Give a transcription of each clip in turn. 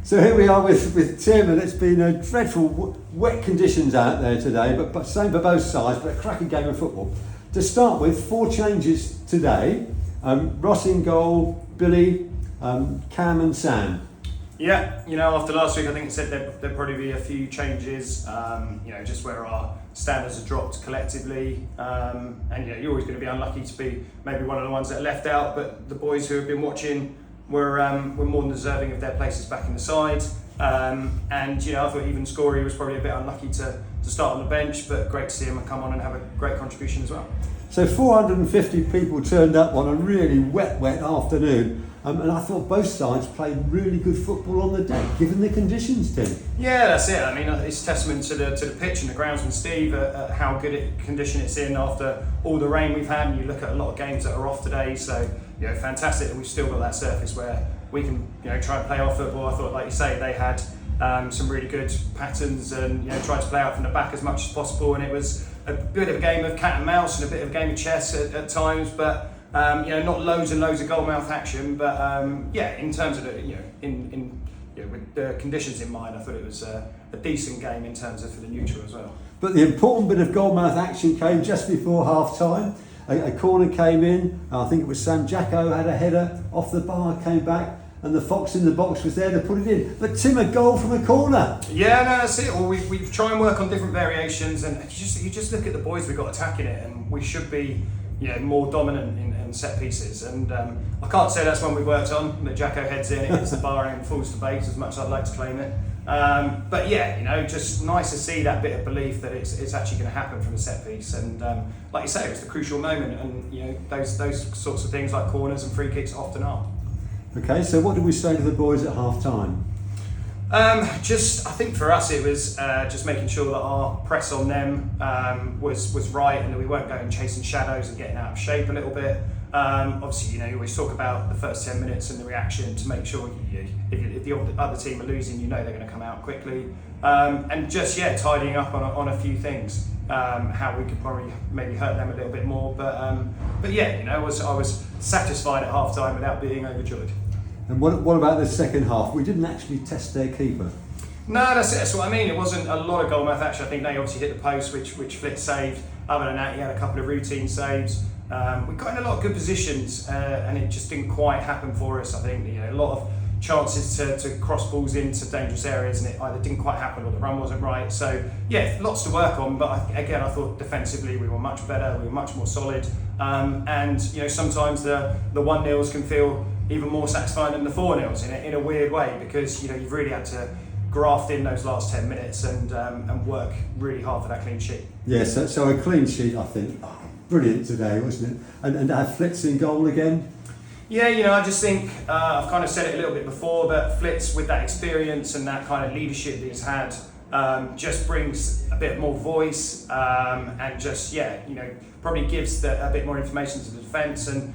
So here we are with Tim, and it's been a dreadful wet conditions out there today, but same for both sides, but a cracking game of football. To start with, 4 changes today. Ross in goal, Billy, Cam and Sam. Yeah, after last week I think it said there'd probably be a few changes, just where our standards have dropped collectively. And you're always going to be unlucky to be maybe one of the ones that are left out, but the boys who have been watching were more than deserving of their places back in the side. And I thought even Scory was probably a bit unlucky to start on the bench, but great to see him come on and have a great contribution as well. So 450 people turned up on a really wet afternoon. And I thought both sides played really good football on the day, given the conditions, Tim. Yeah, that's it. I mean, it's testament to the pitch and the groundsman Steve at how good condition it's in after all the rain we've had. And you look at a lot of games that are off today, so fantastic that we've still got that surface where we can try and play our football. I thought, like you say, they had some really good patterns and tried to play out from the back as much as possible. And it was a bit of a game of cat and mouse and a bit of a game of chess at times, but. Not loads and loads of goalmouth action, but in terms of with the conditions in mind, I thought it was a decent game in terms of for the neutral as well. But the important bit of goalmouth action came just before half time. A corner came in. I think it was Sam Jacko had a header off the bar, came back, and the fox in the box was there to put it in. But Tim, a goal from a corner. Yeah, no, that's it. Well, we try and work on different variations, and you just look at the boys we've got attacking it, and we should be. More dominant in set pieces, and I can't say that's one we've worked on. That Jacko heads in, it hits the bar and falls to base, as much as I'd like to claim it. But just nice to see that bit of belief that it's actually going to happen from a set piece. And like you say, it's the crucial moment, and those sorts of things like corners and free kicks often are. Okay, so what did we say to the boys at half time? I think for us it was just making sure that our press on them was right, and that we weren't going chasing shadows and getting out of shape a little bit. Obviously, you always talk about the first 10 minutes and the reaction to make sure if the other team are losing, they're going to come out quickly. And just tidying up on a few things, how we could probably maybe hurt them a little bit more. But I was satisfied at half time without being overjoyed. And what about the second half? We didn't actually test their keeper. No, that's it. That's what I mean. It wasn't a lot of goalmouth action. I think they obviously hit the post, which Flitz saved. Other than that, he had a couple of routine saves. We got in a lot of good positions, and it just didn't quite happen for us. I think a lot of chances to cross balls into dangerous areas, and it either didn't quite happen or the run wasn't right. So lots to work on. But I thought defensively we were much better. We were much more solid. And sometimes the 1-0s can feel even more satisfying than the 4-0s in a weird way, because you've really had to graft in those last 10 minutes and work really hard for that clean sheet. Yes, so a clean sheet, I think. Oh, brilliant today, wasn't it? And to have Flitz in goal again. Yeah, I just think I've kind of said it a little bit before, but Flitz, with that experience and that kind of leadership that he's had, just brings a bit more voice and just probably gives a bit more information to the defence, and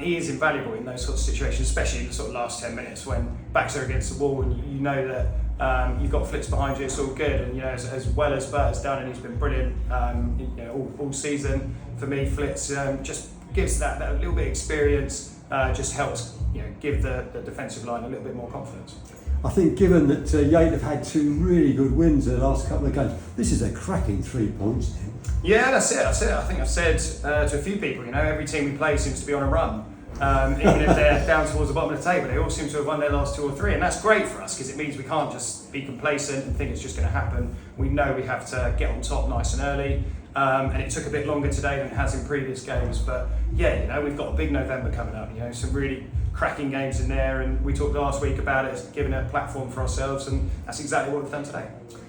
he is invaluable in those sorts of situations, especially in the sort of last 10 minutes when backs are against the wall and you know that you've got Flitz behind you. It's all good, and as well as Bert has done, and he's been brilliant all season. For me, Flitz just gives that little bit of experience, just helps give the defensive line a little bit more confidence. I think given that Yate have had 2 really good wins in the last couple of games, this is a cracking 3 points. Yeah, that's it. I think I've said to a few people, every team we play seems to be on a run. Even if they're down towards the bottom of the table, they all seem to have won their last 2 or 3, and that's great for us because it means we can't just be complacent and think it's just going to happen. We know we have to get on top nice and early, and it took a bit longer today than it has in previous games. But we've got a big November coming up. Some really cracking games in there, and we talked last week about it giving a platform for ourselves, and that's exactly what we've done today.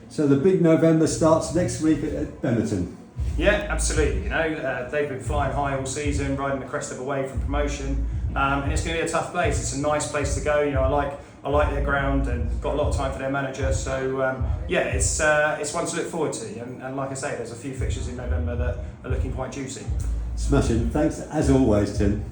So the big November starts next week at Bemerton. Yeah, absolutely. They've been flying high all season, riding the crest of a wave from promotion, and it's going to be a tough place. It's a nice place to go. I like their ground and got a lot of time for their manager. So it's one to look forward to. And like I say, there's a few fixtures in November that are looking quite juicy. Smashing. Thanks as always, Tim.